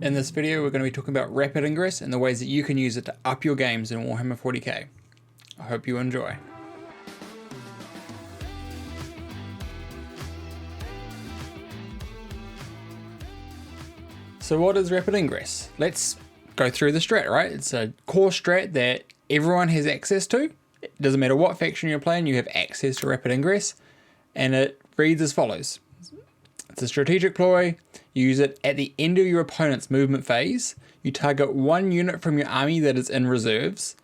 In this video, we're going to be talking about rapid ingress and the ways that you can use it to up your games in Warhammer 40k. I hope you enjoy. So what is rapid ingress? Let's go through the strat, right? It's a core strat that everyone has access to. It doesn't matter what faction you're playing, you have access to rapid ingress. And it reads as follows. It's a strategic ploy. You use it at the end of your opponent's movement phase. You target one unit from your army that is in reserves.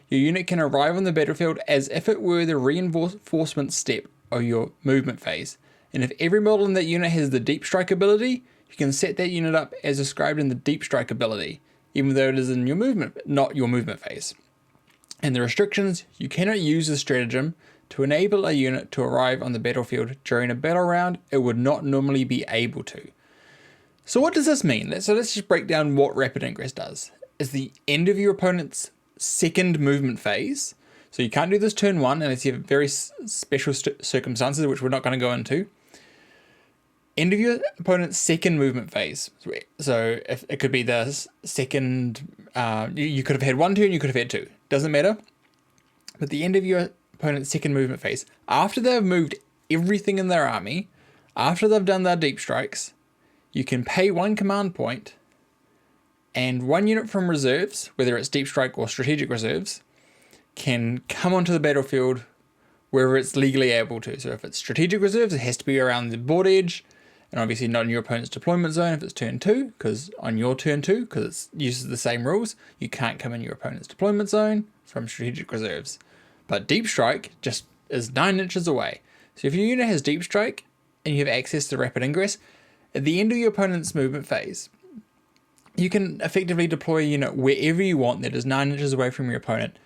Your unit can arrive on the battlefield as if it were the reinforcement step of your movement phase. And if every model in that unit has the deep strike ability, you can set that unit up as described in the deep strike ability, even though it is in your movement, not your movement phase. And the restrictions, you cannot use the stratagem to enable a unit to arrive on the battlefield during a battle round it would not normally be able to. So what does this mean? So let's just break down what rapid ingress does. It's the end of your opponent's second movement phase. So you can't do this turn one unless you have very special circumstances, which we're not going to go into. End of your opponent's second movement phase. So if it could be the second, you could have had one turn, you could have had two. Doesn't matter. But the end of your opponent's second movement phase, after they've moved everything in their army, after they've done their deep strikes, you can pay one command point and one unit from reserves, whether it's deep strike or strategic reserves, can come onto the battlefield wherever it's legally able to. So if it's strategic reserves, it has to be around the board edge, and obviously not in your opponent's deployment zone if it's turn 2, because on your turn 2, because it uses the same rules, you can't come in your opponent's deployment zone from strategic reserves. But deep strike just is 9 inches away. So if your unit has deep strike and you have access to rapid ingress, at the end of your opponent's movement phase, you can effectively deploy a unit wherever you want that is 9 inches away from your opponent.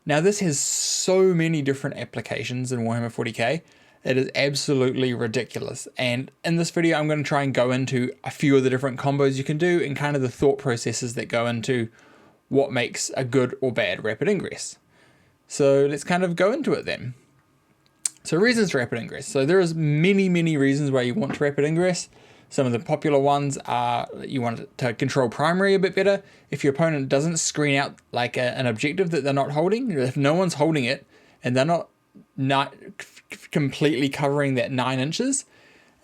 Now this has so many different applications in Warhammer 40k, it is absolutely ridiculous. And in this video I'm going to try and go into a few of the different combos you can do and kind of the thought processes that go into what makes a good or bad rapid ingress. So let's kind of go into it then. So reasons to rapid ingress. So there is many reasons why you want to rapid ingress. Some of the popular ones are you want to control primary a bit better. If your opponent doesn't screen out like an objective that they're not holding, if no one's holding it and they're not completely covering that 9 inches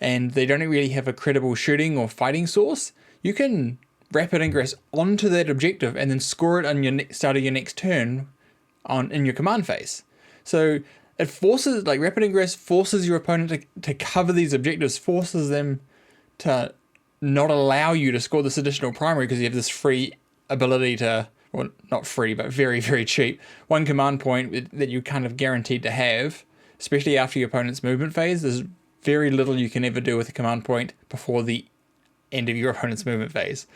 and they don't really have a credible shooting or fighting source, you can rapid ingress onto that objective and then score it on your start of your next turn in your command phase. So it forces, like rapid ingress forces your opponent to cover these objectives, forces them to not allow you to score this additional primary because you have this free ability to, well, not free, but very cheap, one command point that you're kind of guaranteed to have, especially after your opponent's movement phase. There's very little you can ever do with a command point before the end of your opponent's movement phase.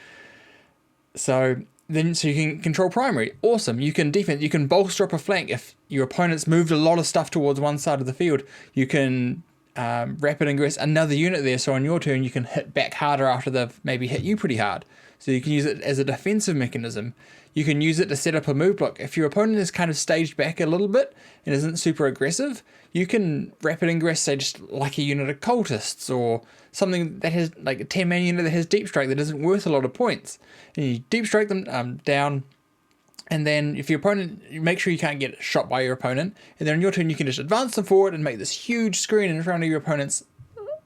So you can control primary. Awesome. You can defense. You can bolster up a flank. If your opponent's moved a lot of stuff towards one side of the field, you can rapid ingress another unit there. So on your turn, you can hit back harder after they've maybe hit you pretty hard. So you can use it as a defensive mechanism. You can use it to set up a move block. If your opponent is kind of staged back a little bit and isn't super aggressive, you can rapid ingress, say, just like a unit of cultists or something that has like a 10-man unit that has deep strike that isn't worth a lot of points. And you deep strike them down, and then if your opponent, you make sure you can't get shot by your opponent, and then on your turn you can just advance them forward and make this huge screen in front of your opponent's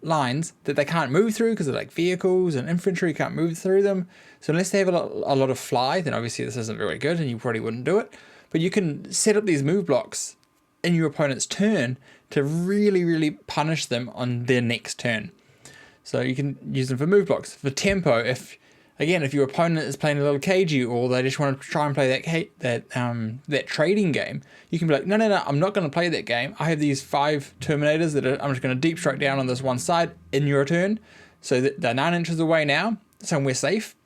lines that they can't move through because they're like vehicles and infantry can't move through them. So unless they have a lot of fly, then obviously this isn't very good and you probably wouldn't do it. But you can set up these move blocks in your opponent's turn to really punish them on their next turn. So you can use them for move blocks. For tempo, if your opponent is playing a little cagey or they just want to try and play that trading game, you can be like, no, I'm not going to play that game. I have these 5 Terminators that I'm just going to deep strike down on this one side in your turn. So that they're 9 inches away now, somewhere safe.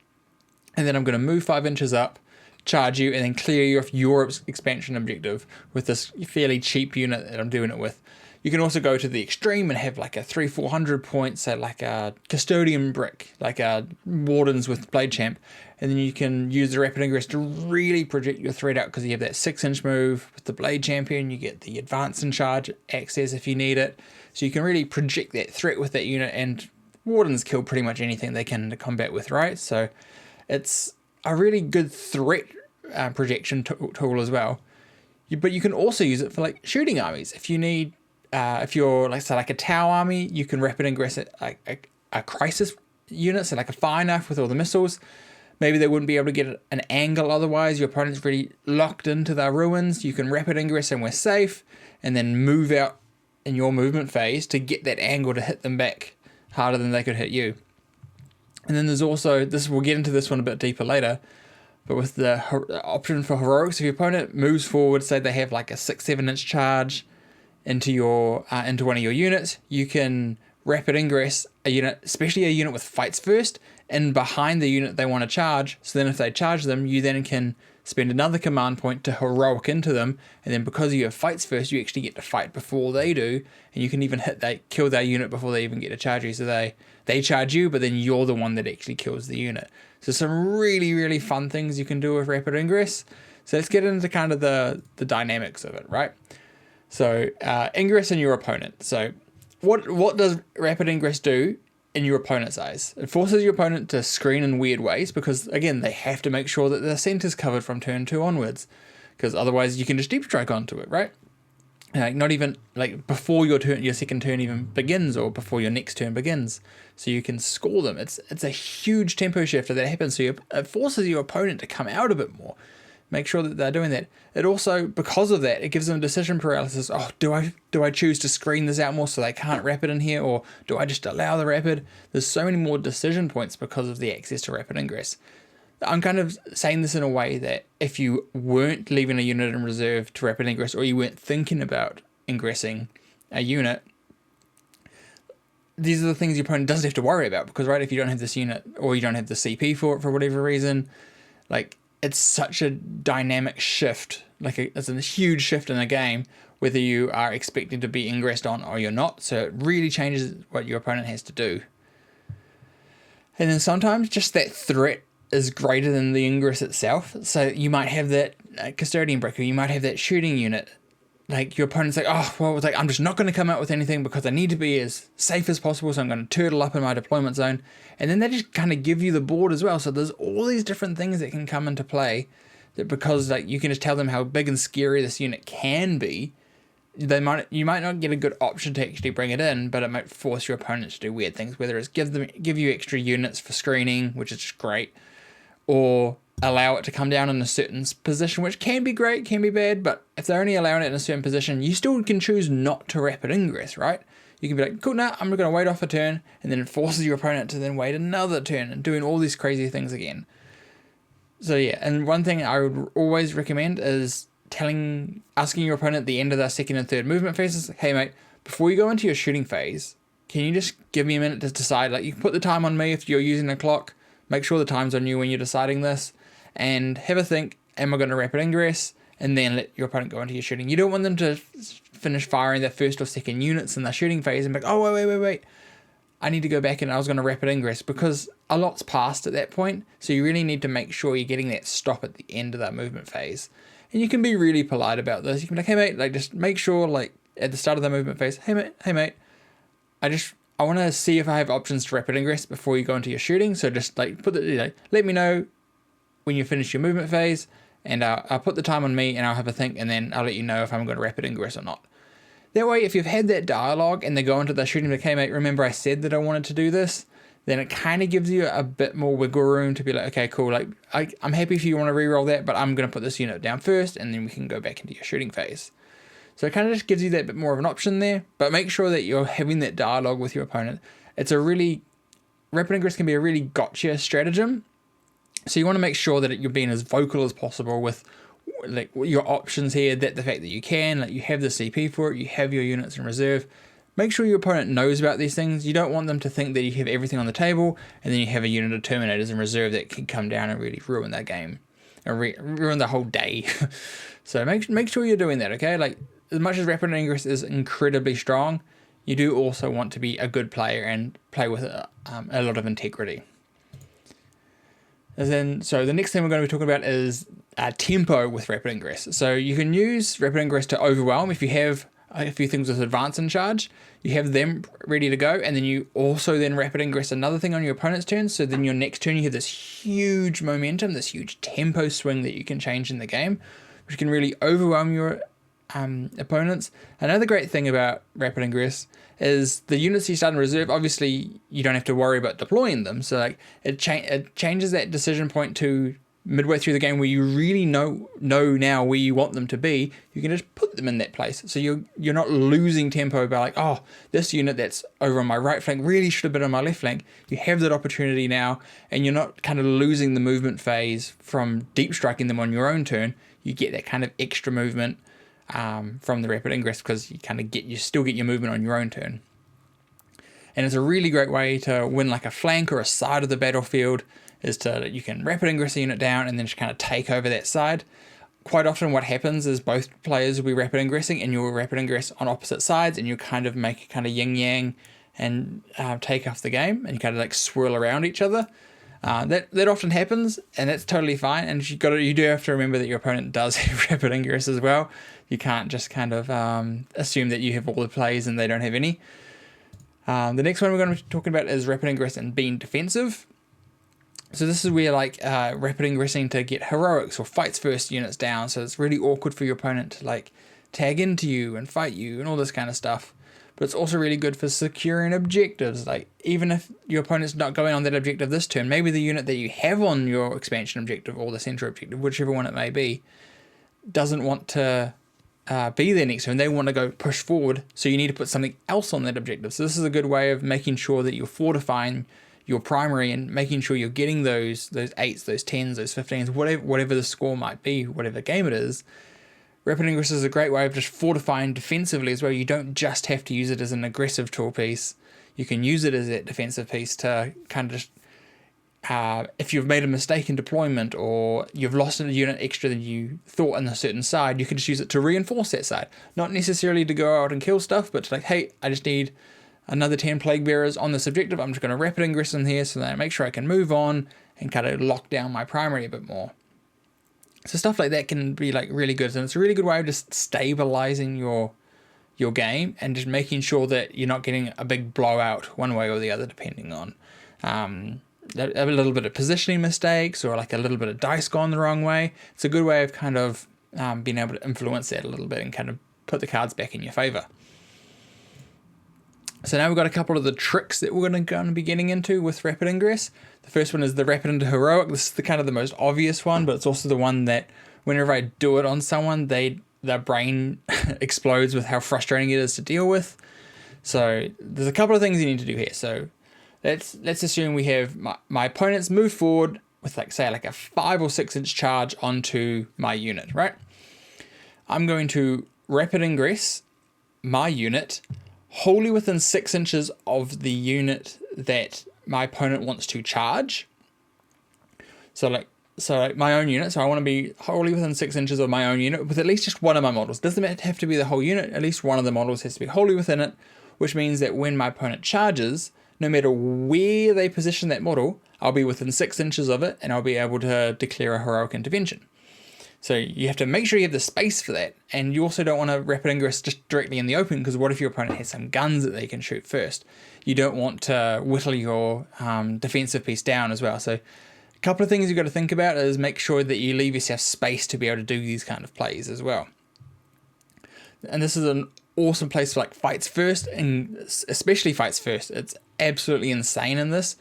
And then I'm going to move 5 inches up, charge you, and then clear you off your expansion objective with this fairly cheap unit that I'm doing it with. You can also go to the extreme and have like a 300-400 points, say like a custodian brick, like a wardens with blade champ, and then you can use the rapid ingress to really project your threat out because you have that 6-inch move with the blade champion. You get the advance in charge access if you need it, so you can really project that threat with that unit and wardens kill pretty much anything they can to combat with, right? So it's a really good threat projection tool as well. But you can also use it for like shooting armies. If you need, if you're like, say, like a Tau army, you can rapid ingress a crisis unit, so like a fire knife with all the missiles. Maybe they wouldn't be able to get an angle otherwise. Your opponent's really locked into their ruins. You can rapid ingress somewhere safe and then move out in your movement phase to get that angle to hit them back harder than they could hit you. And then there's also, this, we'll get into this one a bit deeper later, but with the option for heroics, if your opponent moves forward, say they have like a 6-7 inch charge into your into one of your units, you can rapid ingress a unit, especially a unit with fights first, and behind the unit they want to charge. So then if they charge them, you then can spend another command point to heroic into them, and then because you have fights first, you actually get to fight before they do, and you can even kill their unit before they even get to charge you. So they charge you, but then you're the one that actually kills the unit. So some really, really fun things you can do with rapid ingress. So let's get into kind of the dynamics of it, right? So ingress in your opponent. So what does rapid ingress do in your opponent's eyes? It forces your opponent to screen in weird ways because, again, they have to make sure that their center's covered from turn 2 onwards, because otherwise you can just deep strike onto it, right? Like not even like before your second turn even begins, or before your next turn begins, so you can score them. It's a huge tempo shifter that happens. So it forces your opponent to come out a bit more. Make sure that they're doing that. It also, because of that, it gives them decision paralysis. Oh, do I choose to screen this out more so they can't rapid in here, or do I just allow the rapid? There's so many more decision points because of the access to rapid ingress. I'm kind of saying this in a way that if you weren't leaving a unit in reserve to rapid ingress, or you weren't thinking about ingressing a unit, these are the things your opponent doesn't have to worry about, because, right, if you don't have this unit or you don't have the CP for it for whatever reason, like, it's such a dynamic shift, it's a huge shift in the game, whether you are expecting to be ingressed on or you're not. So it really changes what your opponent has to do. And then sometimes just that threat is greater than the ingress itself. So you might have that custodian breaker, you might have that shooting unit. Like your opponent's like, oh, well, it's like, I'm just not going to come out with anything because I need to be as safe as possible. So I'm going to turtle up in my deployment zone. And then they just kind of give you the board as well. So there's all these different things that can come into play, that because like you can just tell them how big and scary this unit can be, you might not get a good option to actually bring it in, but it might force your opponent to do weird things, whether it's give you extra units for screening, which is just great, or allow it to come down in a certain position, which can be great, can be bad, but if they're only allowing it in a certain position, you still can choose not to rapid ingress, right? You can be like, cool, nah, I'm going to wait off a turn, and then it forces your opponent to then wait another turn and doing all these crazy things again. So yeah, and one thing I would always recommend is asking your opponent at the end of their second and third movement phases, hey mate, before you go into your shooting phase, can you just give me a minute to decide? Like, you can put the time on me if you're using a clock, make sure the time's on you when you're deciding this, and have a think, am I going to rapid ingress? And then let your opponent go into your shooting. You don't want them to finish firing their first or second units in their shooting phase and be like, oh, wait, I need to go back and I was going to rapid ingress, because a lot's passed at that point. So you really need to make sure you're getting that stop at the end of that movement phase. And you can be really polite about this. You can be like, hey mate, like just make sure, like at the start of the movement phase, hey mate, I want to see if I have options to rapid ingress before you go into your shooting. So just like let me know when you finish your movement phase, and I'll put the time on me and I'll have a think, and then I'll let you know if I'm going to rapid ingress or not. That way, if you've had that dialogue and they go into the shooting, like, hey mate, remember I said that I wanted to do this, then it kind of gives you a bit more wiggle room to be like, okay, cool, like I'm happy if you want to reroll that, but I'm going to put this unit down first, and then we can go back into your shooting phase. So it kind of just gives you that bit more of an option there, but make sure that you're having that dialogue with your opponent. Rapid ingress can be a really gotcha stratagem. So you want to make sure that you're being as vocal as possible with like your options here, that the fact that you can, like you have the CP for it, you have your units in reserve. Make sure your opponent knows about these things. You don't want them to think that you have everything on the table and then you have a unit of Terminators in reserve that can come down and really ruin that game and ruin the whole day. So make sure you're doing that, okay? Like, as much as rapid ingress is incredibly strong, you do also want to be a good player and play with a lot of integrity. And then, so the next thing we're going to be talking about is tempo with rapid ingress. So you can use rapid ingress to overwhelm if you have a few things with advance and charge. You have them ready to go, and then you also then rapid ingress another thing on your opponent's turn. So then your next turn you have this huge momentum, this huge tempo swing that you can change in the game, which can really overwhelm your opponents. Another great thing about rapid ingress is the units you start in reserve, obviously you don't have to worry about deploying them. So like it changes that decision point to midway through the game where you really know now where you want them to be. You can just put them in that place. So you're not losing tempo by like, oh, this unit that's over on my right flank really should have been on my left flank. You have that opportunity now, and you're not kind of losing the movement phase from deep striking them on your own turn. You get that kind of extra movement from the rapid ingress because you still get your movement on your own turn. And it's a really great way to win like a flank or a side of the battlefield, you can rapid ingress a unit down and then just kind of take over that side. Quite often what happens is both players will be rapid ingressing and you'll rapid ingress on opposite sides, and you kind of make a kind of yin yang and take off the game, and you kind of like swirl around each other. That often happens, and that's totally fine. And you do have to remember that your opponent does have rapid ingress as well. You can't just kind of assume that you have all the plays and they don't have any. The next one we're going to be talking about is rapid ingress and being defensive. So this is where like rapid ingressing to get heroics or fights first units down. So it's really awkward for your opponent to like tag into you and fight you and all this kind of stuff. But it's also really good for securing objectives. Like even if your opponent's not going on that objective this turn, maybe the unit that you have on your expansion objective or the center objective, whichever one it may be, doesn't want to be there next turn. They want to go push forward. So you need to put something else on that objective. So this is a good way of making sure that you're fortifying your primary and making sure you're getting those 8s, those 10s, those 15s, whatever the score might be, whatever game it is. Rapid ingress is a great way of just fortifying defensively as well. You don't just have to use it as an aggressive tool piece. You can use it as that defensive piece to kind of just, if you've made a mistake in deployment or you've lost a unit extra than you thought on a certain side, you can just use it to reinforce that side. Not necessarily to go out and kill stuff, but to like, hey, I just need another 10 plague bearers on this objective. I'm just going to rapid ingress in here so that I make sure I can move on and kind of lock down my primary a bit more. So stuff like that can be like really good, and it's a really good way of just stabilizing your game and just making sure that you're not getting a big blowout one way or the other, depending on a little bit of positioning mistakes or like a little bit of dice gone the wrong way. It's a good way of kind of being able to influence that a little bit and kind of put the cards back in your favor. So now we've got a couple of the tricks that we're going to be getting into with rapid ingress. The first one is the rapid into heroic. This is the kind of the most obvious one, but it's also the one that whenever I do it on someone, their brain explodes with how frustrating it is to deal with. So there's a couple of things you need to do here. So let's assume we have my opponent's move forward with like say like a 5 or 6 inch charge onto my unit, right? I'm going to rapid ingress my unit wholly within 6 inches of the unit that my opponent wants to charge. So like my own unit. So I want to be wholly within 6 inches of my own unit with at least just one of my models. Doesn't have to be the whole unit. At least one of the models has to be wholly within it, which means that when my opponent charges, no matter where they position that model, I'll be within 6 inches of it and I'll be able to declare a heroic intervention. So you have to make sure you have the space for that. And you also don't want to rapid ingress just directly in the open, because what if your opponent has some guns that they can shoot first? You don't want to whittle your defensive piece down as well. So a couple of things you've got to think about is make sure that you leave yourself space to be able to do these kind of plays as well. And this is an awesome place for like fights first, and especially fights first. It's absolutely insane in this.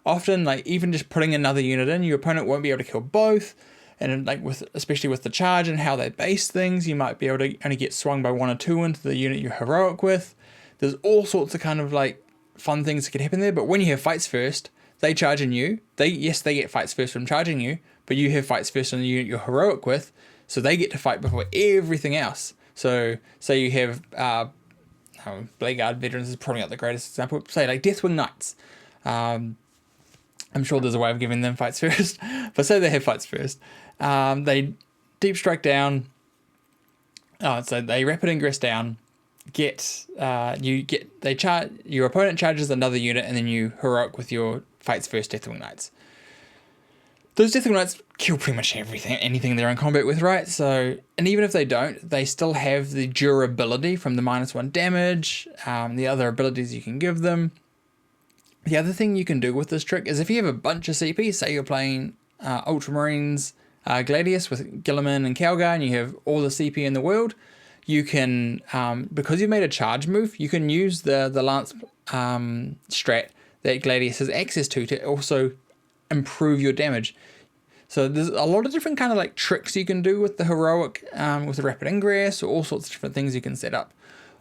Often, like even just putting another unit in, your opponent won't be able to kill both. And like especially with the charge and how they base things, you might be able to only get swung by 1 or 2 into the unit you're heroic with. There's all sorts of kind of like fun things that could happen there. But when you have fights first, they charge in you. They get fights first from charging you, but you have fights first on the unit you're heroic with, so they get to fight before everything else. So say you have Blade Guard veterans is probably not the greatest example. Say like Deathwing Knights. I'm sure there's a way of giving them fights first, but say they have fights first. They deep strike down. So they rapid ingress down. Your opponent charges another unit, and then you heroic with your fights first Deathwing Knights. Those Death Ignites kill pretty much anything they're in combat with, right? So, and even if they don't, they still have the durability from the -1 damage, the other abilities you can give them. The other thing you can do with this trick is if you have a bunch of CP, say you're playing Ultramarines Gladius with Gilliman and Calgar, and you have all the CP in the world, you can, because you've made a charge move, you can use the Lance strat that Gladius has access to also improve your damage. So there's a lot of different kind of like tricks you can do with the heroic, with the rapid ingress, or all sorts of different things you can set up.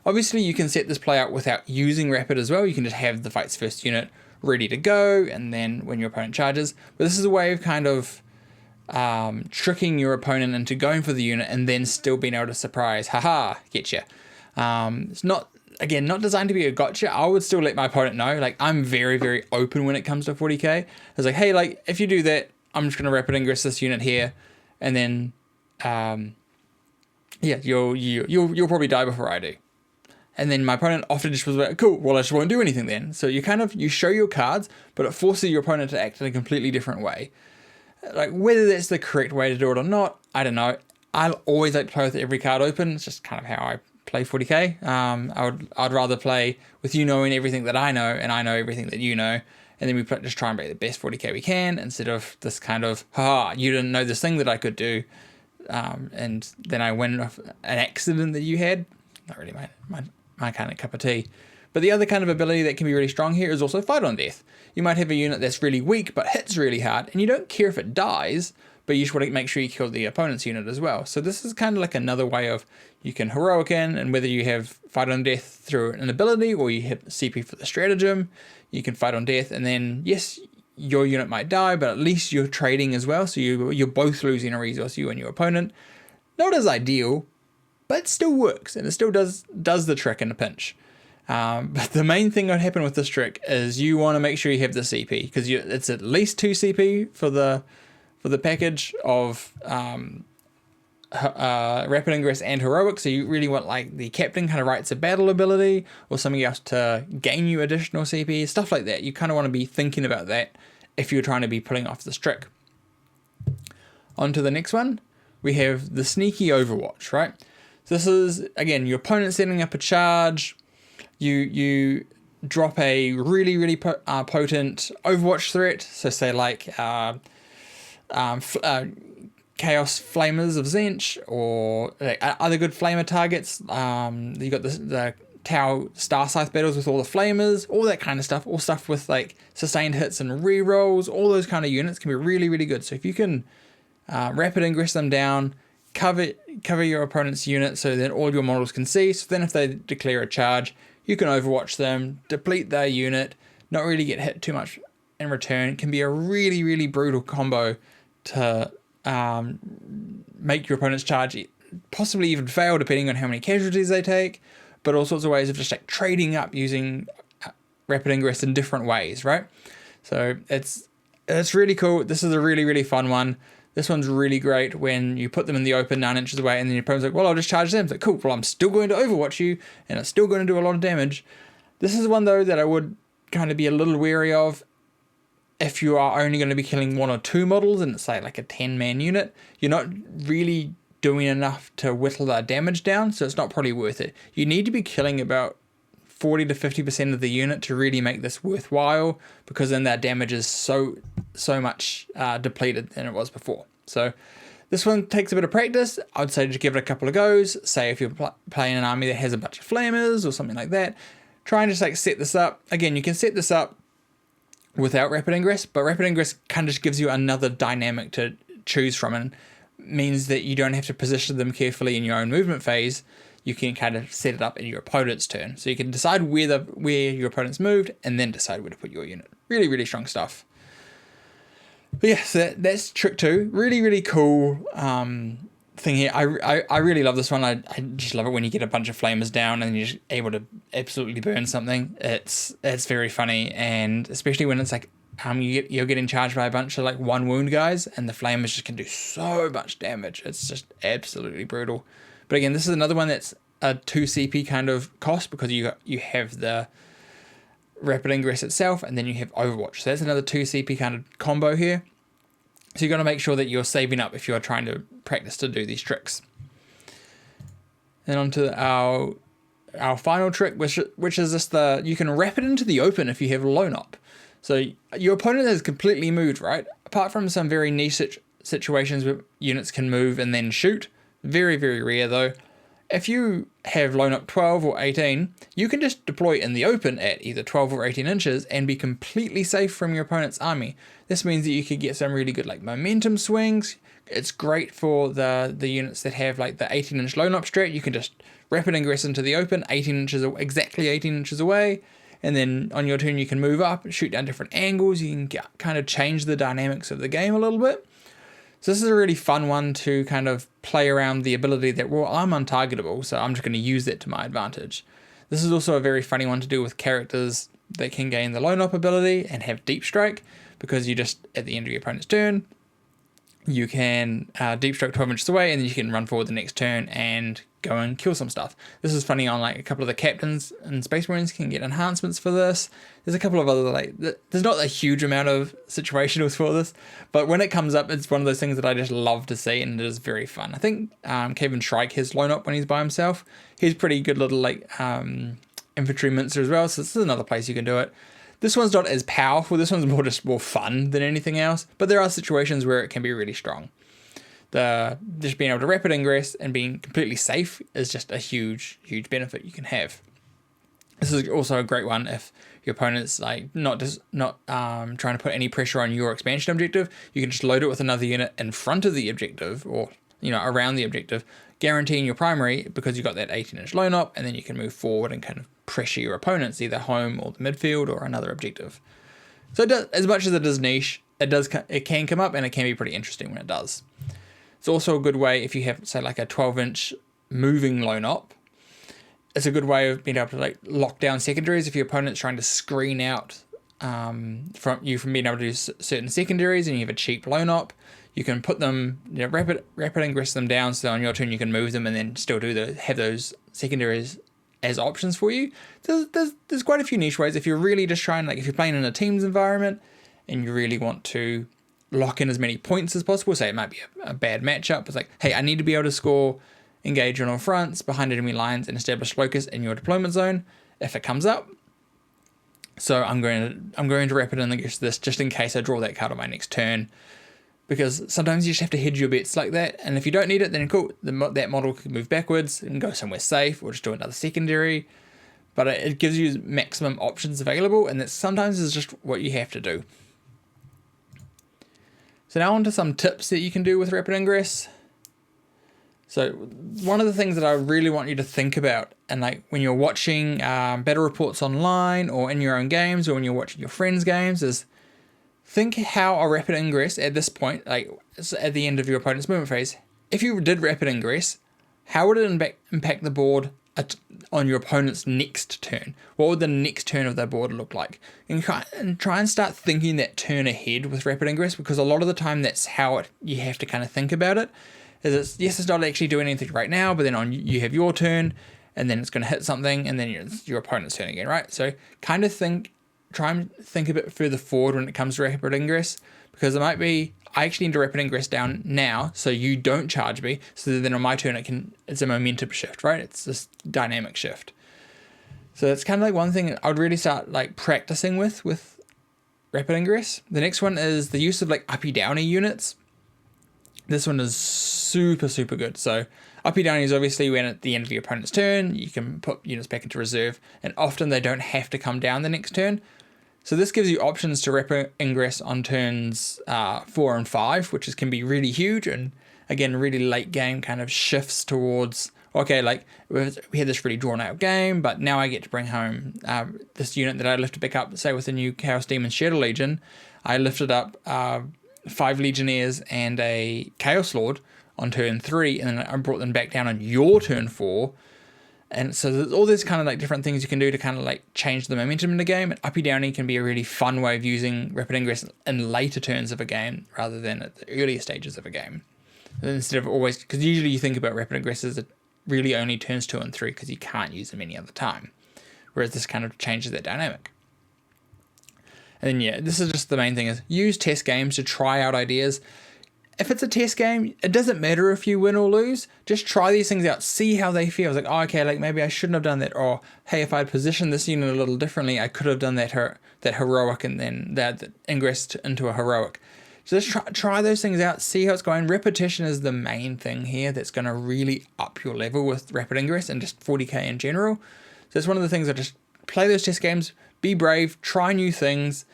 Obviously you can set this play out without using rapid as well. You can just have the fight's first unit ready to go, and then when your opponent charges. But this is a way of kind of tricking your opponent into going for the unit and then still being able to surprise, haha, get you. It's not, again, not designed to be a gotcha. I would still let my opponent know. Like, I'm very, very open when it comes to 40k. It's like, hey, like, if you do that, I'm just going to rapid ingress this unit here, and then, yeah, you'll probably die before I do. And then my opponent often just was like, cool, well, I just won't do anything then. So you show your cards, but it forces your opponent to act in a completely different way. Like, whether that's the correct way to do it or not, I don't know. I'll always like to play with every card open. It's just kind of how I play 40k. I'd rather play with you knowing everything that I know, and I know everything that you know, and then we just try and make the best 40k we can, instead of this kind of, haha, you didn't know this thing that I could do, and then I win off an accident that you had. Not really my kind of cup of tea. But the other kind of ability that can be really strong here is also fight on death. You might have a unit that's really weak but hits really hard, and you don't care if it dies, but you just want to make sure you kill the opponent's unit as well. So this is kind of like another way of, you can heroic in, and whether you have fight on death through an ability or you hit CP for the stratagem, you can fight on death, and then yes, your unit might die, but at least you're trading as well, so you're both losing a resource, you and your opponent. Not as ideal, but it still works, and it still does the trick in a pinch. But the main thing that happen with this trick is you want to make sure you have the CP, because it's at least 2 CP for the package of rapid ingress and heroic. So you really want like the captain kind of writes a battle ability or something else to gain you additional CP, stuff like that. You kind of want to be thinking about that if you're trying to be pulling off this trick. On to the next one, we have the sneaky overwatch, right? So this is, again, your opponent setting up a charge. You drop a really potent overwatch threat. So say like Chaos Flamers of Zench, or like, other good flamer targets. You got the Tau Star Scythe battles with all the flamers, all that kind of stuff. All stuff with like sustained hits and rerolls. All those kind of units can be really good. So if you can rapid ingress them down, cover your opponent's unit so that all your models can see. So then if they declare a charge, you can overwatch them, deplete their unit, not really get hit too much in return. It can be a really brutal combo to make your opponent's charge possibly even fail, depending on how many casualties they take, but all sorts of ways of just like trading up using rapid ingress in different ways, right? So it's really cool. This is a really fun one. This one's really great when you put them in the open 9 inches away, and then your opponent's like, well, I'll just charge them. It's like, cool, well, I'm still going to overwatch you, and it's still going to do a lot of damage. This is one, though, that I would kind of be a little wary of if you are only going to be killing 1 or 2 models, and it's say like a 10-man unit. You're not really doing enough to whittle that damage down, so it's not probably worth it. You need to be killing about 40 to 50% of the unit to really make this worthwhile, because then that damage is so much depleted than it was before. So this one takes a bit of practice. I would say just give it a couple of goes. Say if you're playing an army that has a bunch of flamers or something like that, try and just like set this up. Again, you can set this up without rapid ingress, but rapid ingress kind of just gives you another dynamic to choose from, and means that you don't have to position them carefully in your own movement phase. You can kind of set it up in your opponent's turn. So you can decide where your opponent's moved, and then decide where to put your unit. Really strong stuff. But yeah, so that's trick 2. Really cool thing here. I really love this one. I just love it when you get a bunch of flamers down and you're just able to absolutely burn something. It's very funny, and especially when it's like you're getting charged by a bunch of like 1 wound guys, and the flamers just can do so much damage. It's just absolutely brutal. But again, this is another one that's a 2 CP kind of cost, because you have the rapid ingress itself, and then you have overwatch. So that's another 2 CP kind of combo here. So you've got to make sure that you're saving up if you're trying to practice to do these tricks. And on to our final trick, which is just you can wrap it into the open if you have lone op. So your opponent has completely moved, right? Apart from some very niche situations where units can move and then shoot. Very, very rare though. If you have lone op 12 or 18, you can just deploy in the open at either 12 or 18 inches and be completely safe from your opponent's army. This means that you could get some really good like momentum swings. It's great for the units that have like the 18-inch lone op strat. You can just rapid ingress into the open, exactly 18 inches away, and then on your turn you can move up, shoot down different angles. You can kind of change the dynamics of the game a little bit. So this is a really fun one to kind of play around the ability that, well, I'm untargetable, so I'm just going to use that to my advantage. This is also a very funny one to do with characters that can gain the lone op ability and have deep strike, because you just, at the end of your opponent's turn, you can deep strike 12 inches away, and then you can run forward the next turn and go and kill some stuff. This is funny on like a couple of the captains and Space Marines can get enhancements for this. There's a couple of other there's not a huge amount of situationals for this, but when it comes up, it's one of those things that I just love to see, and it is very fun. I think Kevin Shrike has lone op when he's by himself. He's pretty good little infantry mincer as well, so this is another place you can do it. This one's not as powerful. This one's more fun than anything else, but there are situations where it can be really strong. Just being able to rapid ingress and being completely safe is just a huge benefit you can have. This is also a great one if your opponent's like not trying to put any pressure on your expansion objective. You can just load it with another unit in front of the objective, or around the objective, guaranteeing your primary because you got that 18-inch lone op, and then you can move forward and kind of pressure your opponents either home or the midfield or another objective. So it does, as much as it is niche, it can come up, and it can be pretty interesting when it does. It's also a good way if you have, say, like a 12-inch moving lone op. It's a good way of being able to like lock down secondaries if your opponent's trying to screen out from being able to do certain secondaries, and you have a cheap lone op. You can put them, rapid ingress them down, so on your turn you can move them and then still have those secondaries as options for you. There's quite a few niche ways if you're really just trying, like if you're playing in a teams environment and you really want to lock in as many points as possible. Say it might be a bad matchup. It's like, hey, I need to be able to score, engage on all fronts, behind enemy lines, and establish locus in your deployment zone if it comes up. So I'm going to rapid ingress this just in case I draw that card on my next turn. Because sometimes you just have to hedge your bets like that, and if you don't need it, then cool, that model can move backwards and go somewhere safe, or just do another secondary. But it gives you maximum options available, and that sometimes is just what you have to do. So now on to some tips that you can do with rapid ingress. So one of the things that I really want you to think about, and like when you're watching battle reports online or in your own games, or when you're watching your friends' games, is think how a rapid ingress at this point, like at the end of your opponent's movement phase, if you did rapid ingress, how would it impact the board on your opponent's next turn? What would the next turn of their board look like? And try and start thinking that turn ahead with rapid ingress, because a lot of the time that's how you have to kind of think about it. It's not actually doing anything right now, but then you have your turn, and then it's going to hit something, and then it's your opponent's turn again, right? So try and think a bit further forward when it comes to rapid ingress, because it might be, I actually need to rapid ingress down now so you don't charge me, so that then on my turn it's a momentum shift, right? It's this dynamic shift. So it's kind of like one thing I would really start like practicing with rapid ingress. The next one is the use of like uppy downy units. This one is super good. So uppy downy is obviously when at the end of your opponent's turn you can put units back into reserve, and often they don't have to come down the next turn. So this gives you options to rapid ingress on turns 4 and 5, which can be really huge, and again, really late game kind of shifts towards, okay, like we had this really drawn out game, but now I get to bring home this unit that I lifted back up, say with the new Chaos Demon Shadow Legion. I lifted up 5 Legionnaires and a Chaos Lord on turn 3, and then I brought them back down on your turn 4. And so there's all these kind of like different things you can do to kind of like change the momentum in the game. And uppy downy can be a really fun way of using rapid ingress in later turns of a game rather than at the earlier stages of a game. Instead of always, because usually you think about rapid ingress as it really only turns 2 and 3 because you can't use them any other time. Whereas this kind of changes that dynamic. And then yeah, this is just the main thing, is use test games to try out ideas. if it's a test game, it doesn't matter if you win or lose. Just try these things out, see how they feel. It's like, oh, okay, like maybe I shouldn't have done that, or hey, if I'd positioned this unit a little differently, I could have done that heroic and then that ingressed into a heroic. So just try those things out, see how it's going. Repetition is the main thing here that's going to really up your level with Rapid Ingress and just 40k in general. So that's one of the things. I just play those test games, be brave, try new things.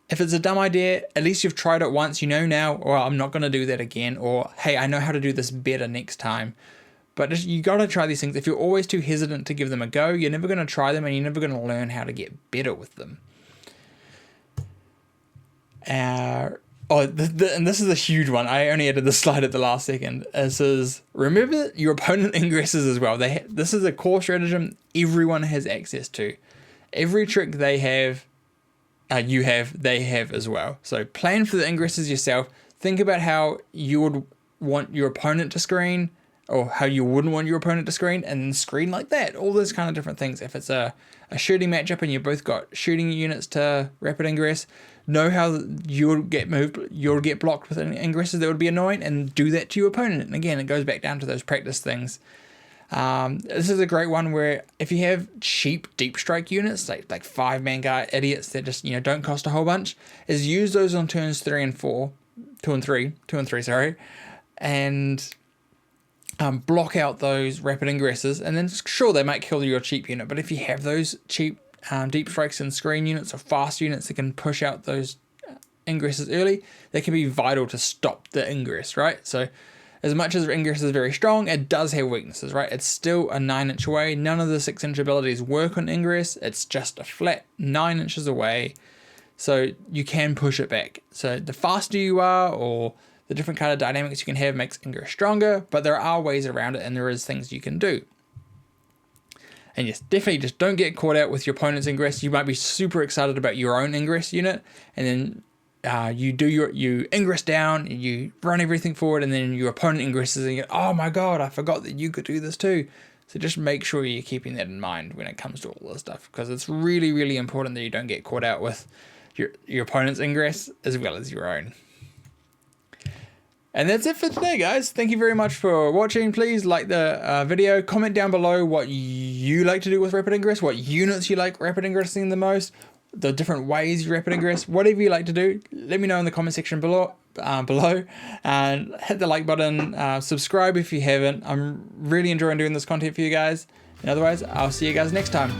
If it's a dumb idea, at least you've tried it once, you know now, or I'm not going to do that again, or hey, I know how to do this better next time. But just, you got to try these things. If you're always too hesitant to give them a go, you're never going to try them and you're never going to learn how to get better with them. And this is a huge one. I only added this slide at the last second. This is, remember your opponent ingresses as well. This is a core stratagem everyone has access to. Every trick they have, they have as well. So plan for the ingresses yourself. Think about how you would want your opponent to screen, or how you wouldn't want your opponent to screen, and then screen like that. All those kind of different things. If it's a shooting matchup and you both got shooting units to Rapid Ingress, know how you'll get moved, you'll get blocked with ingresses that would be annoying, and do that to your opponent. And again, it goes back down to those practice things. This is a great one where if you have cheap deep strike units, like 5-man guy idiots that just, don't cost a whole bunch, is use those on turns 2 and 3, and block out those rapid ingresses, and then sure, they might kill your cheap unit, but if you have those cheap deep strikes and screen units or fast units that can push out those ingresses early, they can be vital to stop the ingress, right? So as much as Ingress is very strong, it does have weaknesses, right? It's still a 9-inch away. None of the 6-inch abilities work on Ingress. It's just a flat 9 inches away. So you can push it back. So the faster you are, or the different kind of dynamics you can have, makes Ingress stronger, but there are ways around it and there is things you can do. And yes, definitely just don't get caught out with your opponent's Ingress. You might be super excited about your own Ingress unit, and then you ingress down, and you run everything forward, and then your opponent ingresses and you go, oh my god, I forgot that you could do this too. So just make sure you're keeping that in mind when it comes to all this stuff, because it's really, really important that you don't get caught out with your opponent's ingress as well as your own. And that's it for today, guys. Thank you very much for watching. Please like the video. Comment down below what you like to do with Rapid Ingress, what units you like Rapid Ingressing the most, the different ways you Rapid Ingress, whatever you like to do. Let me know in the comment section below, and hit the like button. Subscribe if you haven't. I'm really enjoying doing this content for you guys. And otherwise, I'll see you guys next time.